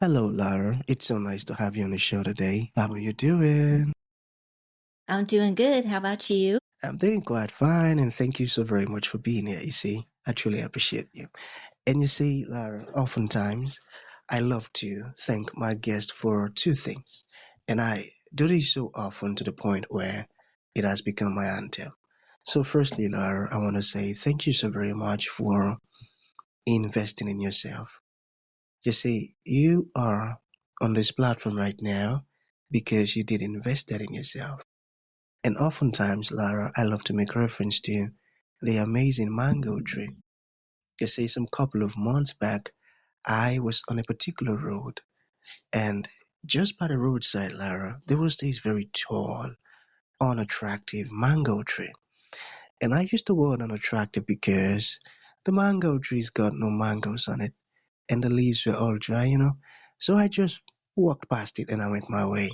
Hello, Lara. It's so nice to have you on the show today. How are you doing? I'm doing good. How about you? I'm doing quite fine, and thank you so very much for being here. You see, I truly appreciate you. And you see, Lara, oftentimes I love to thank my guest for two things, and I do this so often to the point where it has become my anthem. So, firstly, Lara, I want to say thank you so very much for investing in yourself. You see, you are on this platform right now because you did invest that in yourself. And oftentimes, Lara, I love to make reference to the amazing mango tree. You see, some couple of months back, I was on a particular road, and just by the roadside, Lara, there was this very tall, unattractive mango tree. And I used the word unattractive because the mango tree's got no mangoes on it, and the leaves were all dry. So I just walked past it and I went my way.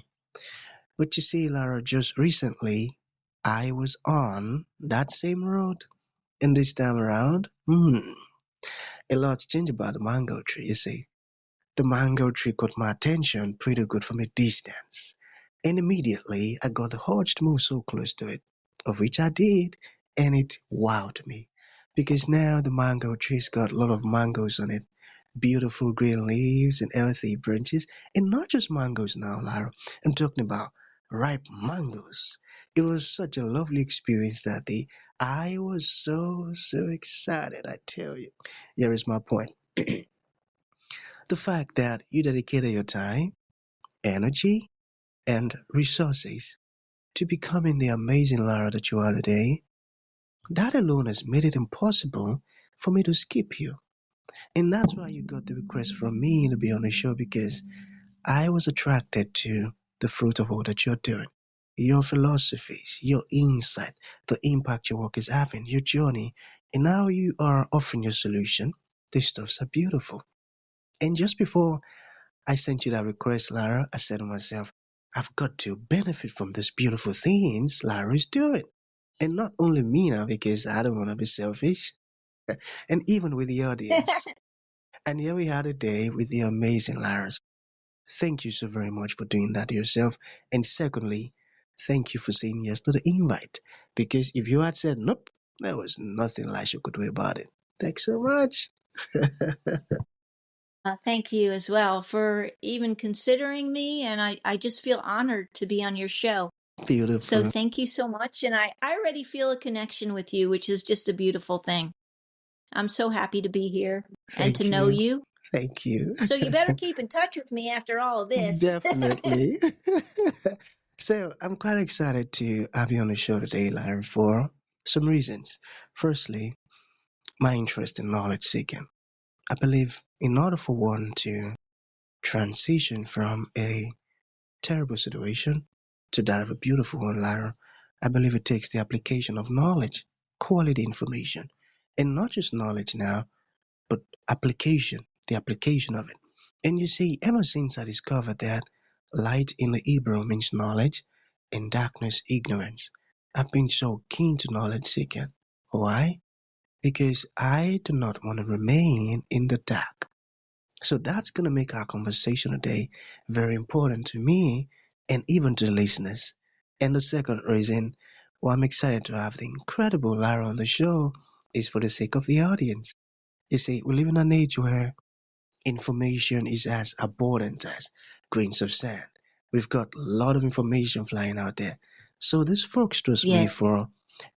But you see, Lara, just recently I was on that same road, and this time around, a lot's changed about the mango tree, you see. The mango tree caught my attention pretty good from a distance, and immediately I got the urge to move so close to it, of which I did, and it wowed me. Because now the mango tree's got a lot of mangoes on it, beautiful green leaves and healthy branches, and not just mangoes now, Lara. I'm talking about ripe mangoes. It was such a lovely experience that day. I was so excited, I tell you. Here is my point. The fact that you dedicated your time, energy, and resources to becoming the amazing Lara that you are today, that alone has made it impossible for me to skip you. And that's why you got the request from me to be on the show because I was attracted to the fruit of all that you're doing. Your philosophies, your insight, the impact your work is having, your journey, and now you are offering your solution. These stuffs are beautiful. And just before I sent you that request, Lara, I said to myself, I've got to benefit from these beautiful things Lara is doing. And not only me now, because I don't want to be selfish, and even with the audience. And here we had a day with the amazing Lara. Thank you so very much for doing that yourself. And secondly, thank you for saying yes to the invite. Because if you had said nope, there was nothing Elisha could do about it. Thanks so much. Thank you as well for even considering me, and I just feel honored to be on your show. So Beautiful. thank you so much, and I already feel a connection with you, which is just a beautiful thing. I'm so happy to be here and to Thank know you. you. Thank you. So you better keep in touch with me after all of this. Definitely. So I'm quite excited to have you on the show today, Larry, for some reasons. Firstly, my interest in knowledge seeking. I believe in order for one to transition from a terrible situation to that of a beautiful one, Lara, I believe it takes the application of knowledge, quality information, and not just knowledge now, but application, the application of it. And you see, ever since I discovered that light in the Hebrew means knowledge and darkness ignorance, I've been so keen to knowledge seeking. Why? Because I do not want to remain in the dark. So that's going to make our conversation today very important to me and even to the listeners. And the second reason why I'm excited to have the incredible Lara on the show is for the sake of the audience. You see, we live in an age where information is as abundant as grains of sand. We've got a lot of information flying out there. So this folks trust me Yes. for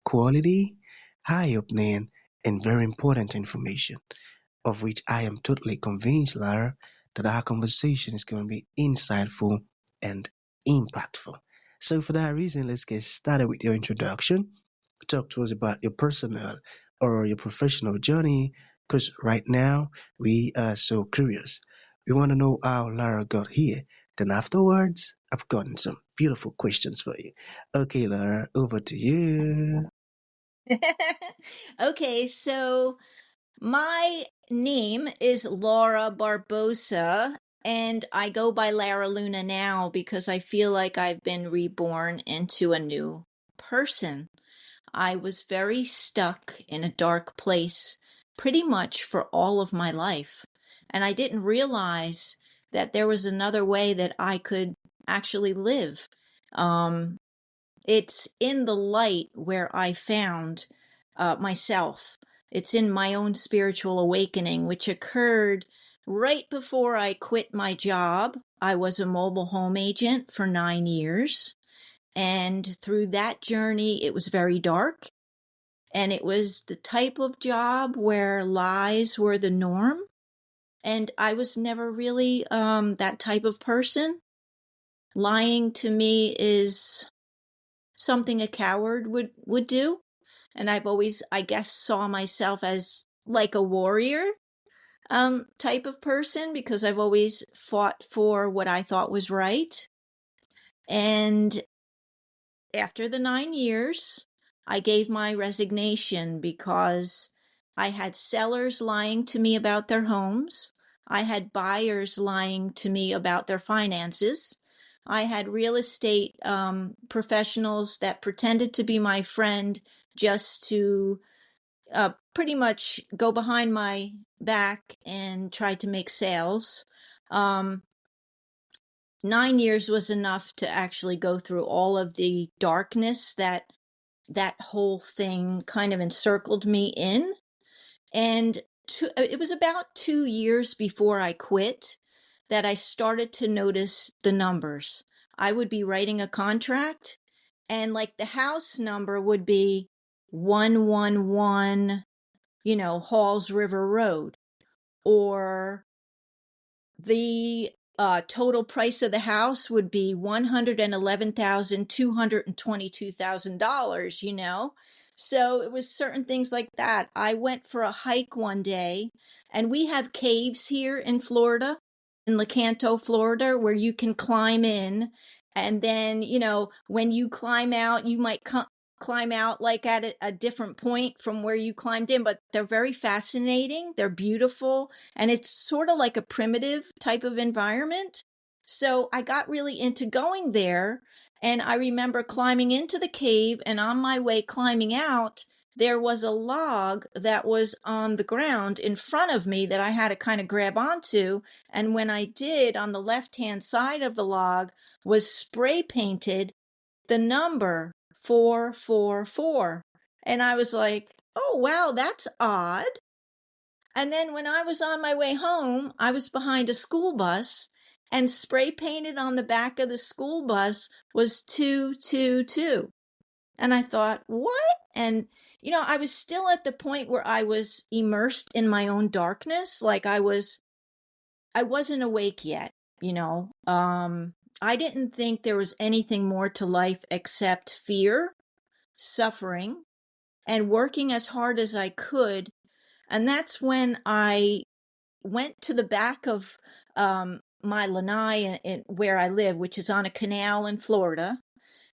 quality, high opening, and very important information, of which I am totally convinced, Lara, that our conversation is going to be insightful and impactful. So for that reason, let's get started with your introduction. Talk to us about your personal or your professional journey, because right now we are so curious. We want to know how Lara got here. Then afterwards, I've gotten some beautiful questions for you. Okay, Lara, over to you. Okay, so my name is Laura Barbosa, and I go by Lara Luna now because I feel like I've been reborn into a new person. I was very stuck in a dark place pretty much for all of my life, and I didn't realize that there was another way that I could actually live. Um, it's in the light where I found myself. It's in my own spiritual awakening, which occurred right before I quit my job. I was a mobile home agent for 9 years. And through that journey, it was very dark. And it was the type of job where lies were the norm. And I was never really that type of person. Lying to me is something a coward would do. And I've always, I guess, saw myself as like a warrior type of person because I've always fought for what I thought was right. And after the 9 years, I gave my resignation because I had sellers lying to me about their homes. I had buyers lying to me about their finances. I had real estate professionals that pretended to be my friend just to pretty much go behind my back and try to make sales. Um, 9 years was enough to actually go through all of the darkness that whole thing kind of encircled me in. And it was about 2 years before I quit that I started to notice the numbers. I would be writing a contract, and like the house number would be 111, Halls River Road, or the total price of the house would be $111,222,000. So it was certain things like that. I went for a hike one day, and we have caves here in Florida, in Lecanto, Florida, where you can climb in. And then, when you climb out, you might climb out like at a different point from where you climbed in, but they're very fascinating. They're beautiful. And it's sort of like a primitive type of environment. So I got really into going there. And I remember climbing into the cave, and on my way climbing out, there was a log that was on the ground in front of me that I had to kind of grab onto. And when I did, on the left-hand side of the log was spray painted the number 444. And I was like, oh, wow, that's odd. And then when I was on my way home, I was behind a school bus, and spray painted on the back of the school bus was 222. And I thought, what? And, I was still at the point where I was immersed in my own darkness. Like I wasn't awake yet, I didn't think there was anything more to life except fear, suffering, and working as hard as I could. And that's when I went to the back of my lanai where I live, which is on a canal in Florida.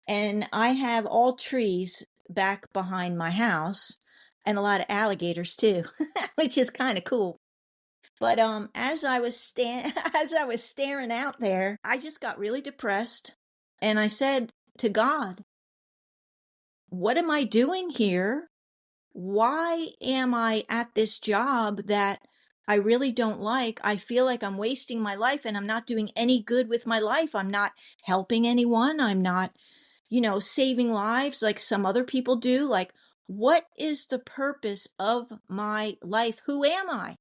And I have all trees back behind my house, and a lot of alligators too, which is kind of cool. But as I was as I was staring out there, I just got really depressed, and I said to God, "What am I doing here? Why am I at this job that I really don't like? I feel like I'm wasting my life, and I'm not doing any good with my life. I'm not helping anyone. I'm not, saving lives like some other people do. Like, what is the purpose of my life? Who am I?"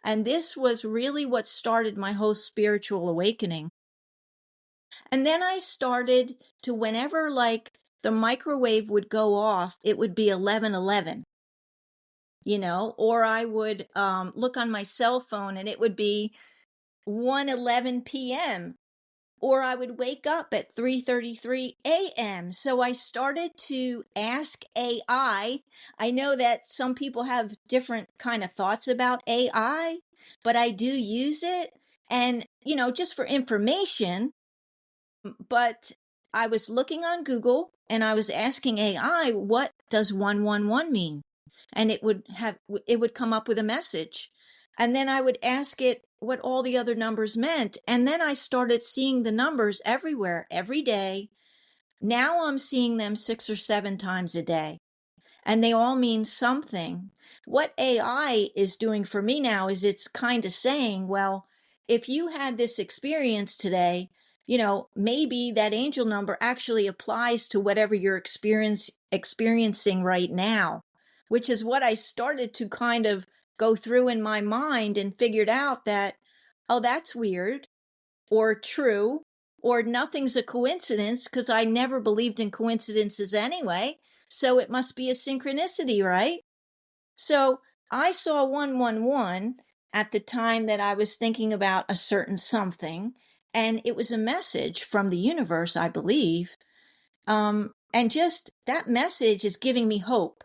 And this was really what started my whole spiritual awakening. And then I started to, whenever like the microwave would go off, it would be 11:11, or I would look on my cell phone and it would be 1:11 p.m., or I would wake up at 3:33 a.m. So I started to ask AI. I know that some people have different kind of thoughts about AI, but I do use it, and just for information. But I was looking on Google, and I was asking AI, what does 111 mean? And it would come up with a message. And then I would ask it what all the other numbers meant. And then I started seeing the numbers everywhere, every day. Now I'm seeing them 6 or 7 times a day, and they all mean something. What AI is doing for me now is it's kind of saying, well, if you had this experience today, maybe that angel number actually applies to whatever you're experiencing right now, which is what I started to kind of go through in my mind and figured out that, oh, that's weird or true or nothing's a coincidence because I never believed in coincidences anyway. So it must be a synchronicity, right? So I saw 111 at the time that I was thinking about a certain something, and it was a message from the universe, I believe. And just that message is giving me hope,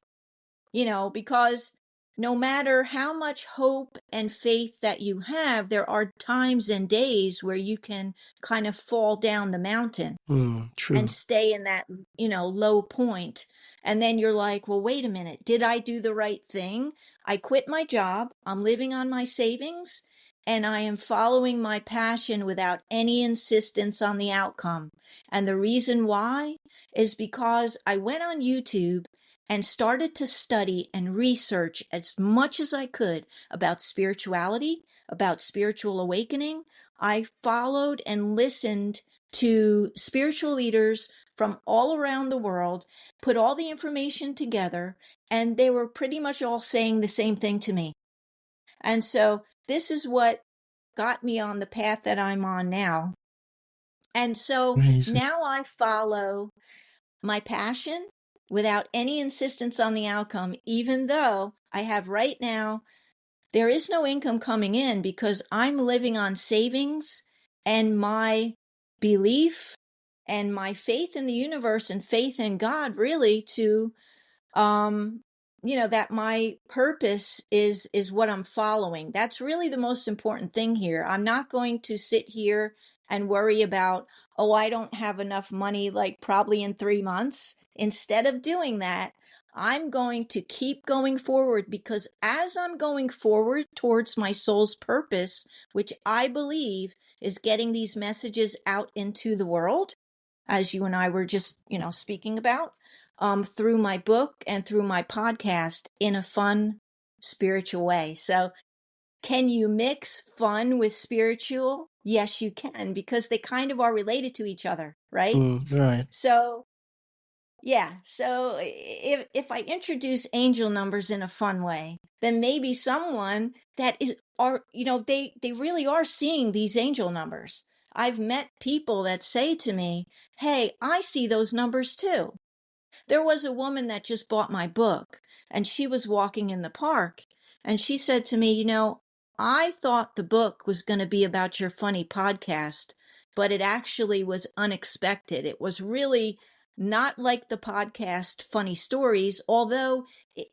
because no matter how much hope and faith that you have, there are times and days where you can kind of fall down the mountain and True. stay in that, low point. And then you're like, well, wait a minute. Did I do the right thing? I quit my job. I'm living on my savings and I am following my passion without any insistence on the outcome. And the reason why is because I went on YouTube and started to study and research as much as I could about spirituality, about spiritual awakening. I followed and listened to spiritual leaders from all around the world, put all the information together, and they were pretty much all saying the same thing to me. And so this is what got me on the path that I'm on now. And so Amazing. now I follow my passion without any insistence on the outcome, even though I have right now, there is no income coming in because I'm living on savings and my belief and my faith in the universe and faith in God really to um that my purpose is what I'm following. That's really the most important thing here. I'm not going to sit here and worry about, oh, I don't have enough money like probably in 3 months. Instead of doing that, I'm going to keep going forward because as I'm going forward towards my soul's purpose, which I believe is getting these messages out into the world, as you and I were just, speaking about, through my book and through my podcast in a fun, spiritual way. So, can you mix fun with spiritual? Yes, you can, because they kind of are related to each other, right? Right. So, yeah. So if I introduce angel numbers in a fun way, then maybe someone that is are they really are seeing these angel numbers. I've met people that say to me, "Hey, I see those numbers too." There was a woman that just bought my book and she was walking in the park and she said to me, I thought the book was going to be about your funny podcast, but it actually was unexpected. It was really not like the podcast funny stories, although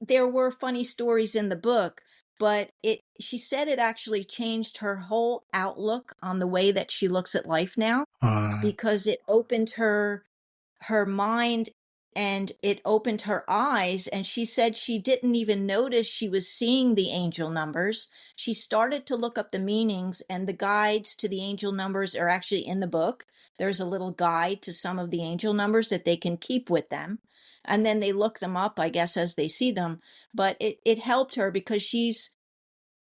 there were funny stories in the book, but she said it actually changed her whole outlook on the way that she looks at life now Uh, because it opened her mind and it opened her eyes, and she said she didn't even notice she was seeing the angel numbers. She started to look up the meanings, and the guides to the angel numbers are actually in the book. There's a little guide to some of the angel numbers that they can keep with them, and then they look them up, I guess, as they see them. But it helped her because she's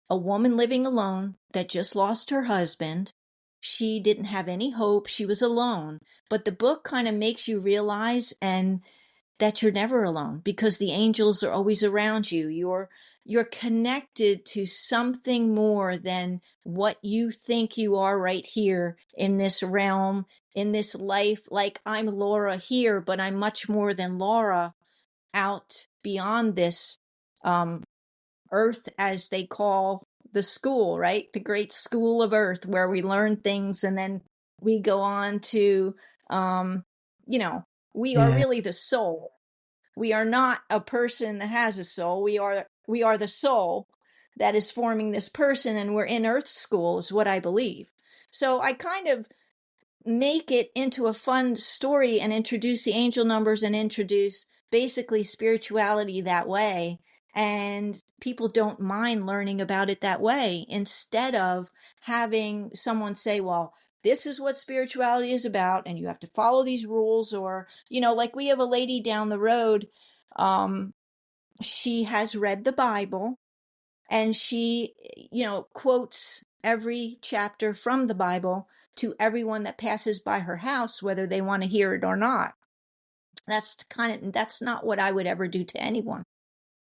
a woman living alone that just lost her husband. She didn't have any hope. She was alone. But the book kind of makes you realize and that you're never alone because the angels are always around you. You're connected to something more than what you think you are right here in this realm, in this life. Like I'm Laura here, but I'm much more than Laura out beyond this earth, as they call the school, right? The great school of earth where we learn things and then we go on to, um, you know, we are yeah. really the soul. We are not a person that has a soul. We are the soul that is forming this person, and we're in earth school is what I believe. So I kind of make it into a fun story and introduce the angel numbers and introduce basically spirituality that way. And people don't mind learning about it that way instead of having someone say, well, this is what spirituality is about, and you have to follow these rules. Or, like we have a lady down the road. She has read the Bible and she, quotes every chapter from the Bible to everyone that passes by her house, whether they want to hear it or not. That's not what I would ever do to anyone.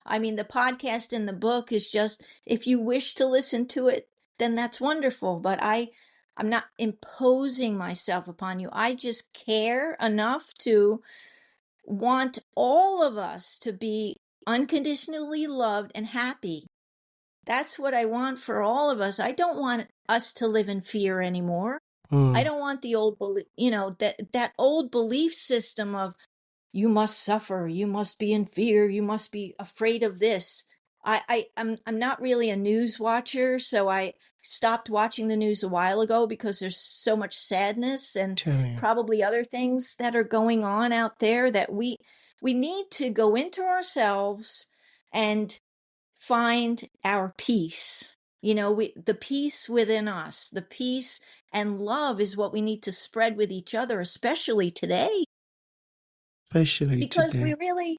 I mean, the podcast and the book is just, if you wish to listen to it, then that's wonderful. But I'm not imposing myself upon you. I just care enough to want all of us to be unconditionally loved and happy. That's what I want for all of us. I don't want us to live in fear anymore. I Mm, don't want the old, that old belief system of you must suffer, you must be in fear, you must be afraid of this. I'm not really a news watcher, so I stopped watching the news a while ago because there's so much sadness and tell you. probably other things that are going on out there that we need to go into ourselves and find our peace. The peace within us, the peace and love is what we need to spread with each other, especially today, Especially because we today. really,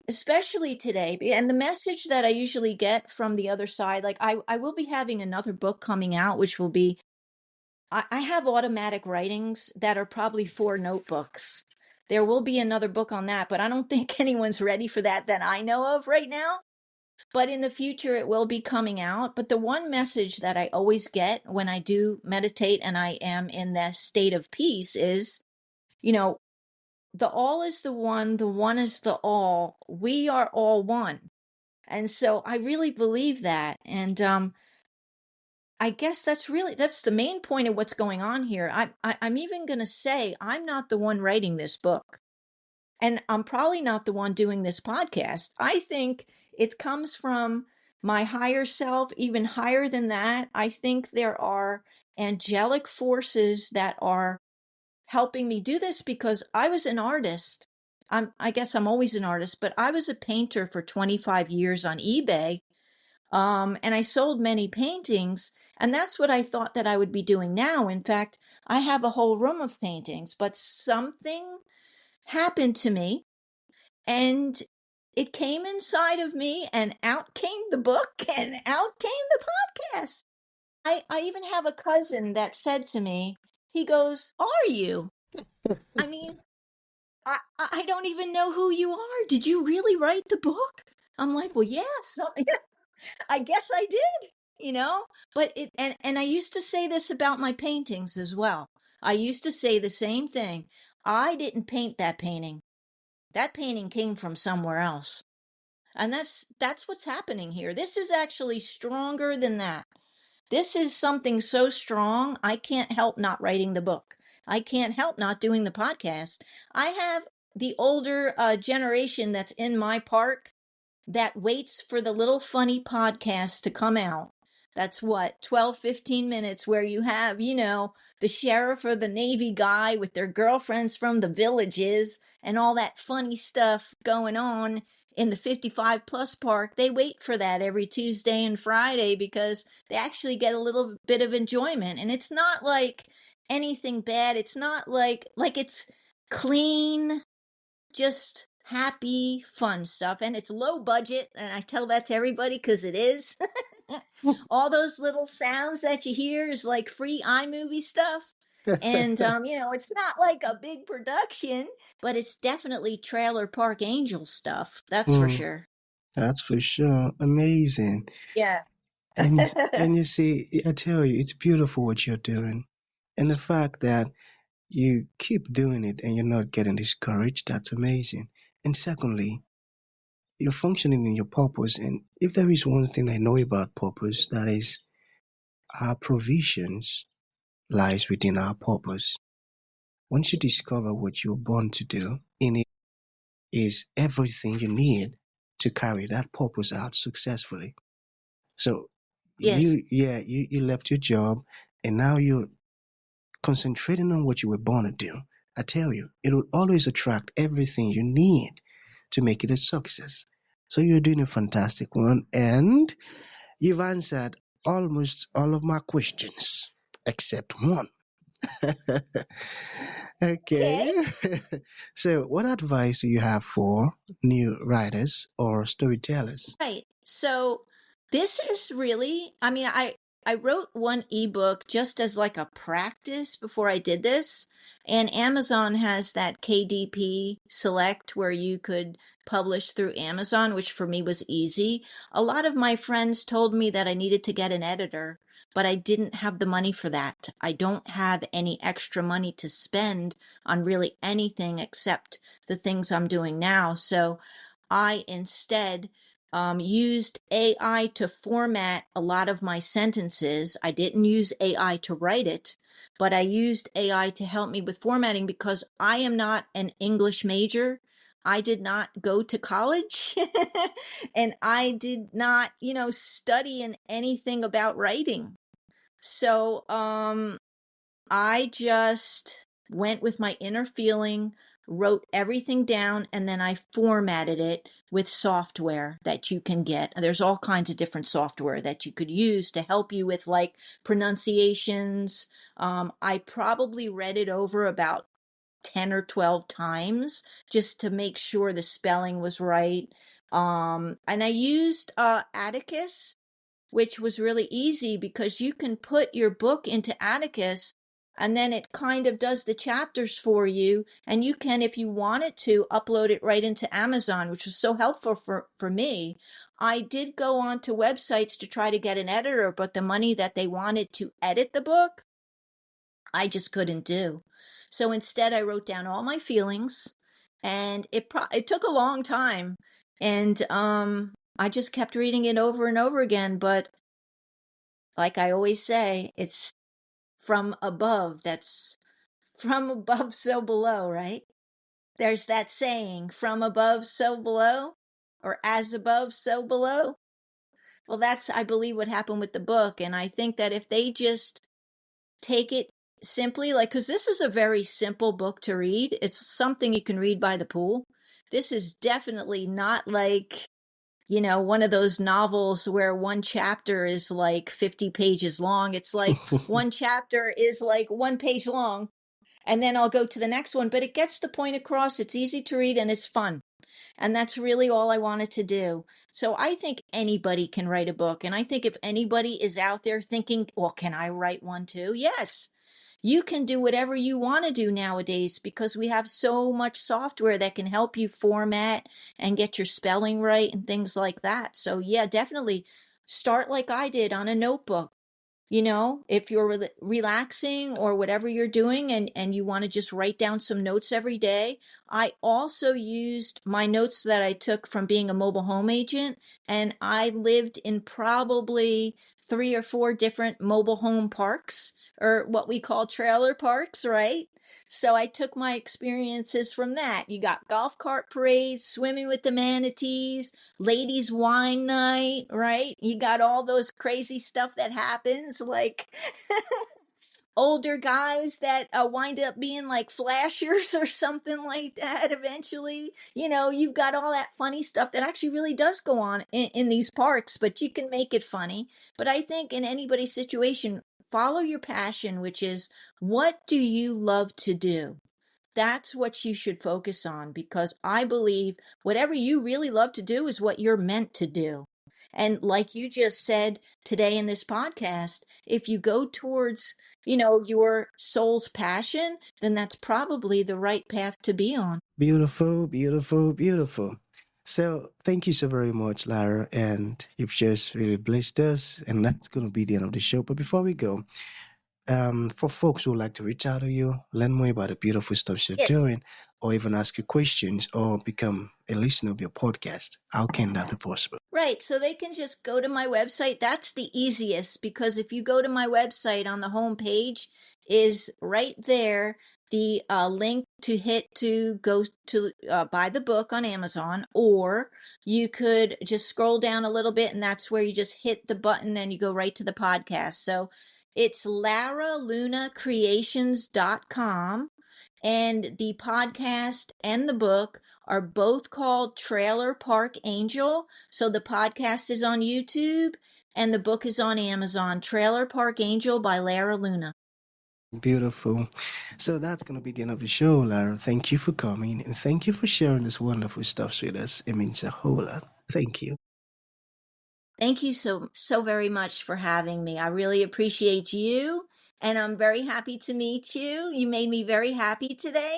especially today, and the message that I usually get from the other side, like I will be having another book coming out, which will be, I have automatic writings that are probably 4 notebooks. There will be another book on that, but I don't think anyone's ready for that I know of right now. But in the future, it will be coming out. But the one message that I always get when I do meditate and I am in that state of peace is, you know, the all is the one is the all. We are all one. And so I really believe that. And I guess that's the main point of what's going on here. I'm even going to say I'm not the one writing this book. And I'm probably not the one doing this podcast. I think it comes from my higher self, even higher than that. I think there are angelic forces that are helping me do this because I was an artist. I guess I'm always an artist, but I was a painter for 25 years on eBay. And I sold many paintings, and that's what I thought that I would be doing now. In fact, I have a whole room of paintings, but something happened to me and it came inside of me and out came the book and out came the podcast. I even have a cousin that said to me, he goes, "Are you?" I mean, I don't even know who you are. Did you really write the book? I'm like, well, yes, I guess I did, you know? But and I used to say this about my paintings as well. I used to say the same thing. I didn't paint that painting. That painting came from somewhere else. And that's what's happening here. This is actually stronger than that. This is something so strong, I can't help not writing the book. I can't help not doing the podcast. I have the older generation that's in my park that waits for the little funny podcast to come out. That's what, 12, 15 minutes where you have, the sheriff or the Navy guy with their girlfriends from the villages and all that funny stuff going on in the 55 plus park. They wait for that every Tuesday and Friday because they actually get a little bit of enjoyment. And it's not like anything bad. It's not like it's clean, just happy, fun stuff. And it's low budget. And I tell that to everybody because it is. All those little sounds that you hear is like free iMovie stuff. And, it's not like a big production, but it's definitely Trailer Park Angel stuff. That's for Mm, sure. that's for sure. Amazing. Yeah. And you see, I tell you, it's beautiful what you're doing. And the fact that you keep doing it and you're not getting discouraged, that's amazing. And secondly, you're functioning in your purpose. And if there is one thing I know about purpose, that is our provisions lies within our purpose. Once you discover what you're born to do, in it is everything you need to carry that purpose out successfully. So Yes. you left your job and now you're concentrating on what you were born to do. I tell you, it will always attract everything you need to make it a success. So you're doing a fantastic one, and you've answered almost all of my questions except one. Okay. Okay. So, what advice do you have for new writers or storytellers? Right. So this is really, I mean, I wrote one ebook just as like a practice before I did this. And Amazon has that KDP select where you could publish through Amazon, which for me was easy. A lot of my friends told me that I needed to get an editor, but I didn't have the money for that. I don't have any extra money to spend on really anything except the things I'm doing now. So I instead used AI to format a lot of my sentences. I didn't use AI to write it, but I used AI to help me with formatting because I am not an English major. I did not go to college and I did not, study in anything about writing. So, I just went with my inner feeling, wrote everything down, and then I formatted it with software that you can get. There's all kinds of different software that you could use to help you with like pronunciations. I probably read it over about 10 or 12 times just to make sure the spelling was right. And I used Atticus, which was really easy because you can put your book into Atticus and then it kind of does the chapters for you. And you can, if you wanted to, upload it right into Amazon, which was so helpful for me. I did go on to websites to try to get an editor, but the money that they wanted to edit the book, I just couldn't do. So instead, I wrote down all my feelings, and it took a long time, and I just kept reading it over and over again. But like I always say, it's from above. That's from above, so below, right? There's that saying, from above, so below, or as above, so below. Well, that's, I believe, what happened with the book. And I think that if they just take it simply, like, because this is a very simple book to read, it's something you can read by the pool. This is definitely not like, one of those novels where one chapter is like 50 pages long. It's like one chapter is like 1 page long, and then I'll go to the next one, but it gets the point across. It's easy to read and it's fun. And that's really all I wanted to do. So I think anybody can write a book. And I think if anybody is out there thinking, well, can I write one too? Yes. You can do whatever you want to do nowadays because we have so much software that can help you format and get your spelling right and things like that. So, yeah, definitely start like I did on a notebook. If you're relaxing or whatever you're doing and you want to just write down some notes every day. I also used my notes that I took from being a mobile home agent, and I lived in probably 3 or 4 different mobile home parks, or what we call trailer parks, right? So I took my experiences from that. You got golf cart parades, swimming with the manatees, ladies wine night, right? You got all those crazy stuff that happens, like older guys that wind up being like flashers or something like that eventually. You've got all that funny stuff that actually really does go on in these parks, but you can make it funny. But I think in anybody's situation, follow your passion, which is, what do you love to do? That's what you should focus on, because I believe whatever you really love to do is what you're meant to do. And like you just said today in this podcast, if you go towards, your soul's passion, then that's probably the right path to be on. Beautiful, beautiful, beautiful. So thank you so very much, Lara, and you've just really blessed us, and that's going to be the end of the show. But before we go, for folks who would like to reach out to you, learn more about the beautiful stuff you're Yes. doing, or even ask you questions, or become a listener of your podcast, how can that be possible? Right. So they can just go to my website. That's the easiest, because if you go to my website, on the home page is right there, the link to hit to go to buy the book on Amazon, or you could just scroll down a little bit and that's where you just hit the button and you go right to the podcast. So it's laralunacreations.com, and the podcast and the book are both called Trailer Park Angel. So the podcast is on YouTube and the book is on Amazon. Trailer Park Angel by Lara Luna. Beautiful. So that's going to be the end of the show, Lara. Thank you for coming, and thank you for sharing this wonderful stuff with us. It means a whole lot. Thank you. Thank you so very much for having me. I really appreciate you, and I'm very happy to meet you. You made me very happy today.